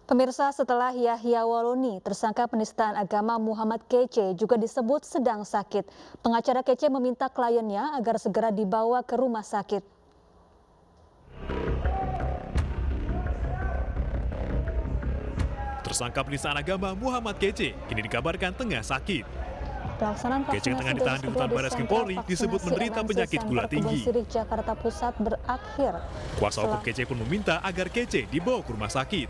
Pemirsa, setelah Yahya Waloni, tersangka penistaan agama Muhammad Kece juga disebut sedang sakit. Pengacara Kece meminta kliennya agar segera dibawa ke rumah sakit. Tersangka penistaan agama Muhammad Kece kini dikabarkan tengah sakit. Kece yang tengah ditahan di rutan Baris Krim Polri disebut menderita penyakit gula tinggi. Jakarta Pusat berakhir. Kuasa hukum Kece pun meminta agar Kece dibawa ke rumah sakit.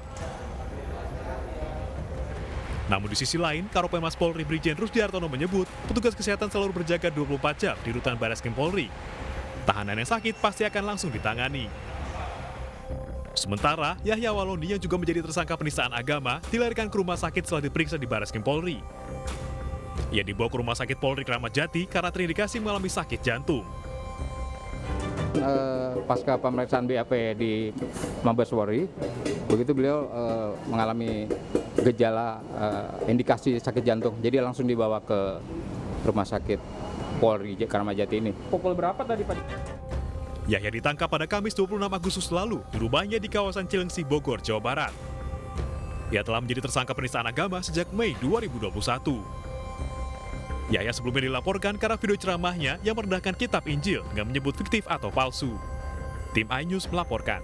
Namun di sisi lain, Karopenmas Polri Brigjen Rusdiartono menyebut petugas kesehatan selalu berjaga 24 jam di rutan Baris Krim Polri. Tahanan yang sakit pasti akan langsung ditangani. Sementara, Yahya Waloni yang juga menjadi tersangka penistaan agama dilarikan ke rumah sakit setelah diperiksa di Baris Krim Polri. Ia dibawa ke rumah sakit Polri Kramat Jati karena terindikasi mengalami sakit jantung. Pasca pemeriksaan BAP di Mabes Polri, begitu beliau mengalami gejala indikasi sakit jantung, jadi langsung dibawa ke rumah sakit Polri Kramat Jati ini. Pukul berapa tadi Pak? Yahya ditangkap pada Kamis 26 Agustus lalu di rumahnya di kawasan Cilengsi, Bogor, Jawa Barat. Ia telah menjadi tersangka penistaan agama sejak Mei 2021. Yahya sebelumnya dilaporkan karena video ceramahnya yang merendahkan kitab Injil dengan menyebut fiktif atau palsu. Tim iNews melaporkan.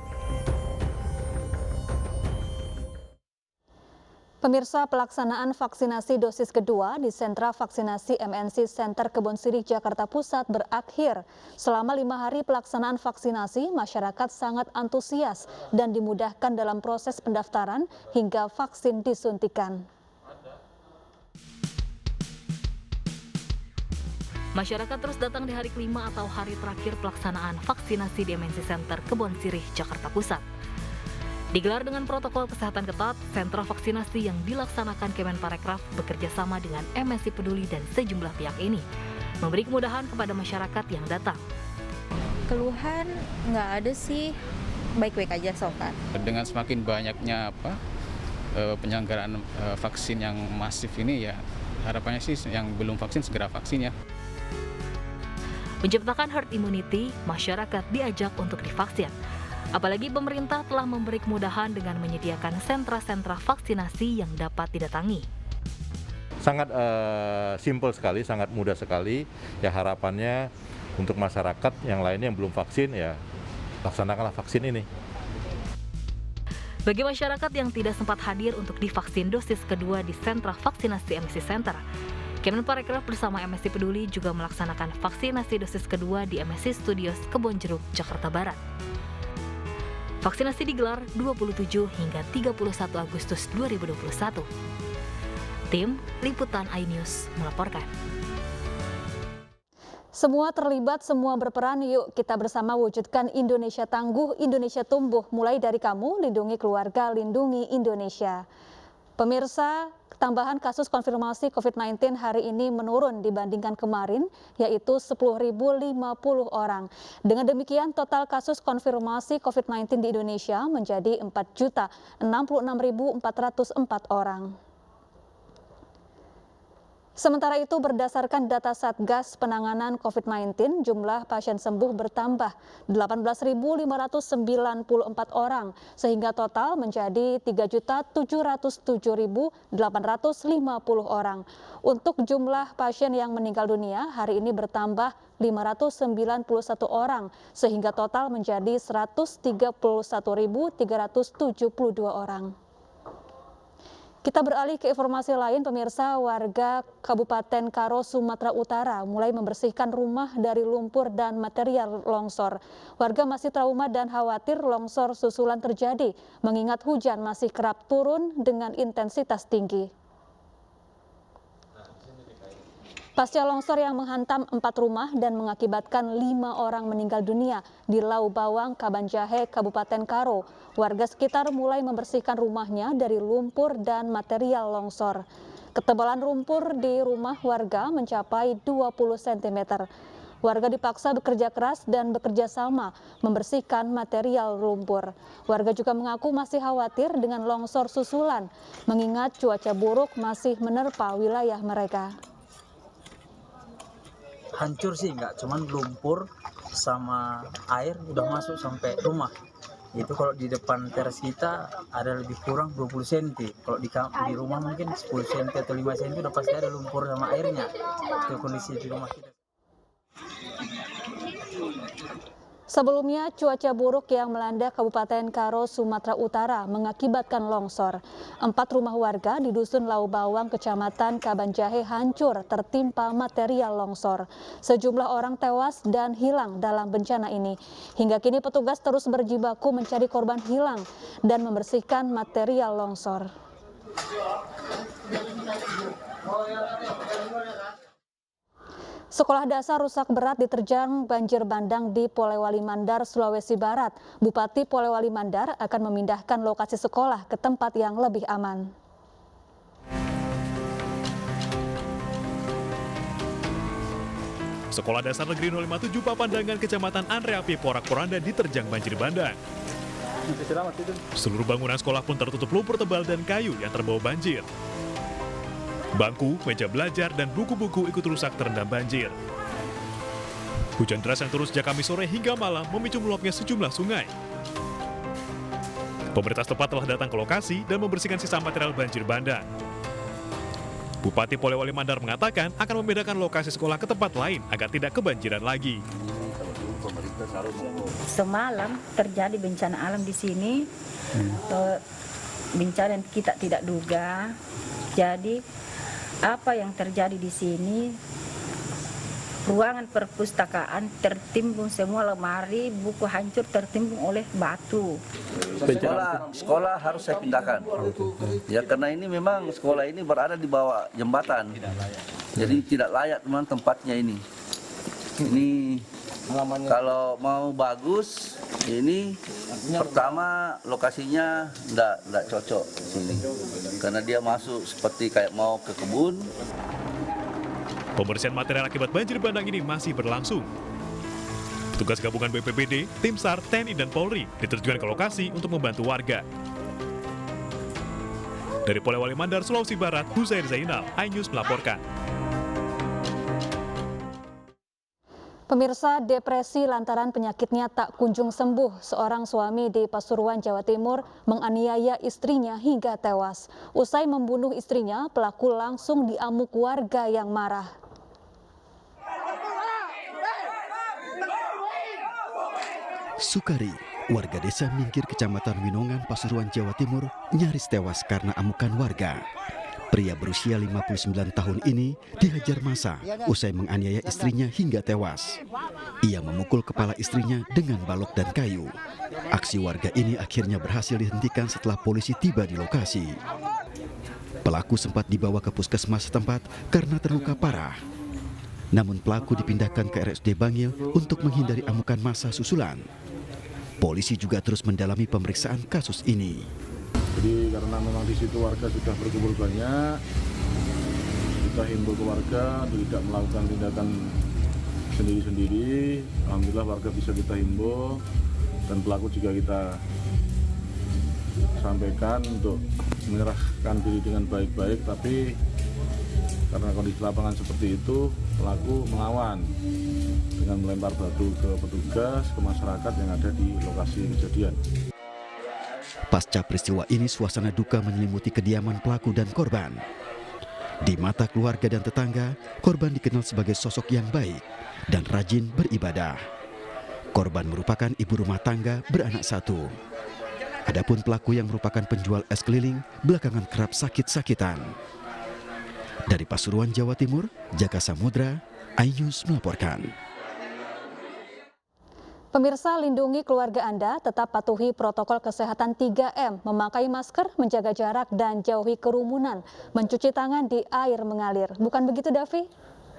Pemirsa, pelaksanaan vaksinasi dosis kedua di sentra vaksinasi MNC Center Kebon Sirih, Jakarta Pusat berakhir. Selama 5 hari pelaksanaan vaksinasi, masyarakat sangat antusias dan dimudahkan dalam proses pendaftaran hingga vaksin disuntikan. Masyarakat terus datang di hari kelima atau hari terakhir pelaksanaan vaksinasi di MNC Center Kebon Sirih, Jakarta Pusat. Digelar dengan protokol kesehatan ketat, sentra vaksinasi yang dilaksanakan Kemenparekraf bekerja sama dengan MNC Peduli dan sejumlah pihak ini memberi kemudahan kepada masyarakat yang datang. Keluhan nggak ada sih, baik-baik aja so far. Dengan semakin banyaknya penyelenggaraan vaksin yang masif ini, ya harapannya sih yang belum vaksin segera vaksin ya. Menciptakan herd immunity, masyarakat diajak untuk divaksin. Apalagi pemerintah telah memberi kemudahan dengan menyediakan sentra-sentra vaksinasi yang dapat didatangi. Sangat simpel sekali, sangat mudah sekali. Ya harapannya untuk masyarakat yang lainnya yang belum vaksin, ya laksanakanlah vaksin ini. Bagi masyarakat yang tidak sempat hadir untuk divaksin dosis kedua di sentra vaksinasi MNC Center, Kemenparekraf bersama MNC Peduli juga melaksanakan vaksinasi dosis kedua di MNC Studios Kebonjeruk, Jakarta Barat. Vaksinasi digelar 27 hingga 31 Agustus 2021. Tim Liputan iNews melaporkan. Semua terlibat, semua berperan, yuk kita bersama wujudkan Indonesia tangguh, Indonesia tumbuh. Mulai dari kamu, lindungi keluarga, lindungi Indonesia. Pemirsa, tambahan kasus konfirmasi COVID-19 hari ini menurun dibandingkan kemarin, yaitu 10.050 orang. Dengan demikian, total kasus konfirmasi COVID-19 di Indonesia menjadi 4.066.404 orang. Sementara itu, berdasarkan data Satgas Penanganan COVID-19, jumlah pasien sembuh bertambah 18.594 orang, sehingga total menjadi 3.707.850 orang. Untuk jumlah pasien yang meninggal dunia, hari ini bertambah 591 orang, sehingga total menjadi 131.372 orang. Kita beralih ke informasi lain, pemirsa. Warga Kabupaten Karo, Sumatera Utara mulai membersihkan rumah dari lumpur dan material longsor. Warga masih trauma dan khawatir longsor susulan terjadi, mengingat hujan masih kerap turun dengan intensitas tinggi. Pasca longsor yang menghantam 4 rumah dan mengakibatkan 5 orang meninggal dunia di Lau Bawang, Kabanjahe, Kabupaten Karo, warga sekitar mulai membersihkan rumahnya dari lumpur dan material longsor. Ketebalan lumpur di rumah warga mencapai 20 cm. Warga dipaksa bekerja keras dan bekerja sama membersihkan material lumpur. Warga juga mengaku masih khawatir dengan longsor susulan, mengingat cuaca buruk masih menerpa wilayah mereka. Hancur sih enggak, cuman lumpur sama air udah masuk sampai rumah. Itu kalau di depan teras kita ada lebih kurang 20 cm. Kalau di rumah mungkin 10 cm atau 5 cm udah pasti ada lumpur sama airnya. Itu kondisi di rumah kita. Sebelumnya, cuaca buruk yang melanda Kabupaten Karo, Sumatera Utara mengakibatkan longsor. 4 rumah warga di Dusun Lau Bawang, Kecamatan Kabanjahe hancur tertimpa material longsor. Sejumlah orang tewas dan hilang dalam bencana ini. Hingga kini petugas terus berjibaku mencari korban hilang dan membersihkan material longsor. Sekolah dasar rusak berat diterjang banjir bandang di Polewali Mandar, Sulawesi Barat. Bupati Polewali Mandar akan memindahkan lokasi sekolah ke tempat yang lebih aman. Sekolah Dasar Negeri 057 Papandangan, Kecamatan Andreapi, Porak-Poranda diterjang banjir bandang. Seluruh bangunan sekolah pun tertutup lumpur tebal dan kayu yang terbawa banjir. Bangku, meja belajar, dan buku-buku ikut rusak terendam banjir. Hujan deras yang turun sejak Kamis sore hingga malam memicu meluapnya sejumlah sungai. Pemerintah setempat telah datang ke lokasi dan membersihkan sisa material banjir bandang. Bupati Polewali Mandar mengatakan akan membedakan lokasi sekolah ke tempat lain agar tidak kebanjiran lagi. Semalam terjadi bencana alam di sini, bencana yang kita tidak duga. Jadi apa yang terjadi di sini, ruangan perpustakaan tertimbun semua, lemari, buku hancur tertimbun oleh batu. Sekolah harus saya pindahkan. Ya, karena ini memang sekolah ini berada di bawah jembatan. Jadi tidak layak teman tempatnya ini. Ini kalau mau bagus, ini pertama lokasinya enggak cocok sini. Karena dia masuk seperti kayak mau ke kebun. Pembersihan material akibat banjir bandang ini masih berlangsung. Petugas gabungan BPBD, Tim SAR, TNI, dan Polri diterjunkan ke lokasi untuk membantu warga. Dari Polewali Mandar, Sulawesi Barat, Huzair Zainal, iNews melaporkan. Pemirsa, depresi lantaran penyakitnya tak kunjung sembuh. Seorang suami di Pasuruan, Jawa Timur menganiaya istrinya hingga tewas. Usai membunuh istrinya, pelaku langsung diamuk warga yang marah. Sukari, warga desa Mingkir, Kecamatan Winongan, Pasuruan, Jawa Timur, nyaris tewas karena amukan warga. Pria berusia 59 tahun ini dihajar massa usai menganiaya istrinya hingga tewas. Ia memukul kepala istrinya dengan balok dan kayu. Aksi warga ini akhirnya berhasil dihentikan setelah polisi tiba di lokasi. Pelaku sempat dibawa ke puskesmas setempat karena terluka parah. Namun pelaku dipindahkan ke RSUD Bangil untuk menghindari amukan massa susulan. Polisi juga terus mendalami pemeriksaan kasus ini. Jadi karena memang di situ warga sudah berkumpul banyak, kita himbau ke warga tidak melakukan tindakan sendiri-sendiri. Alhamdulillah warga bisa kita himbau dan pelaku juga kita sampaikan untuk menyerahkan diri dengan baik-baik, tapi karena kondisi lapangan seperti itu, pelaku melawan dengan melempar batu ke petugas, ke masyarakat yang ada di lokasi kejadian. Pasca peristiwa ini, suasana duka menyelimuti kediaman pelaku dan korban. Di mata keluarga dan tetangga, korban dikenal sebagai sosok yang baik dan rajin beribadah. Korban merupakan ibu rumah tangga beranak satu. Adapun pelaku yang merupakan penjual es keliling, belakangan kerap sakit-sakitan. Dari Pasuruan, Jawa Timur, Jaka Samudra, iNews melaporkan. Pemirsa, lindungi keluarga Anda, tetap patuhi protokol kesehatan 3M, memakai masker, menjaga jarak, dan jauhi kerumunan, mencuci tangan di air mengalir. Bukan begitu, Davi?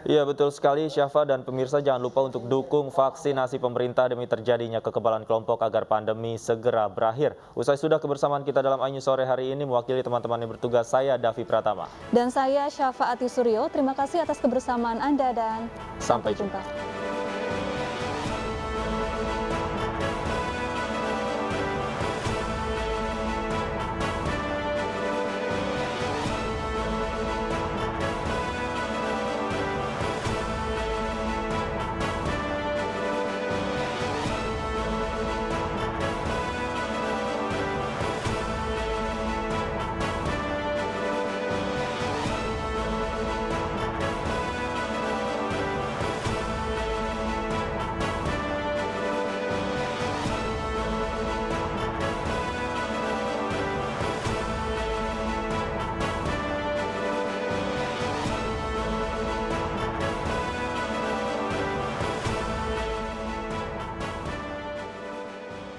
Iya, betul sekali, Syafa, dan pemirsa jangan lupa untuk dukung vaksinasi pemerintah demi terjadinya kekebalan kelompok agar pandemi segera berakhir. Usai sudah kebersamaan kita dalam iNews sore hari ini, mewakili teman-teman yang bertugas, saya Davi Pratama. Dan saya Syafa Ati Suryo, terima kasih atas kebersamaan Anda dan sampai jumpa.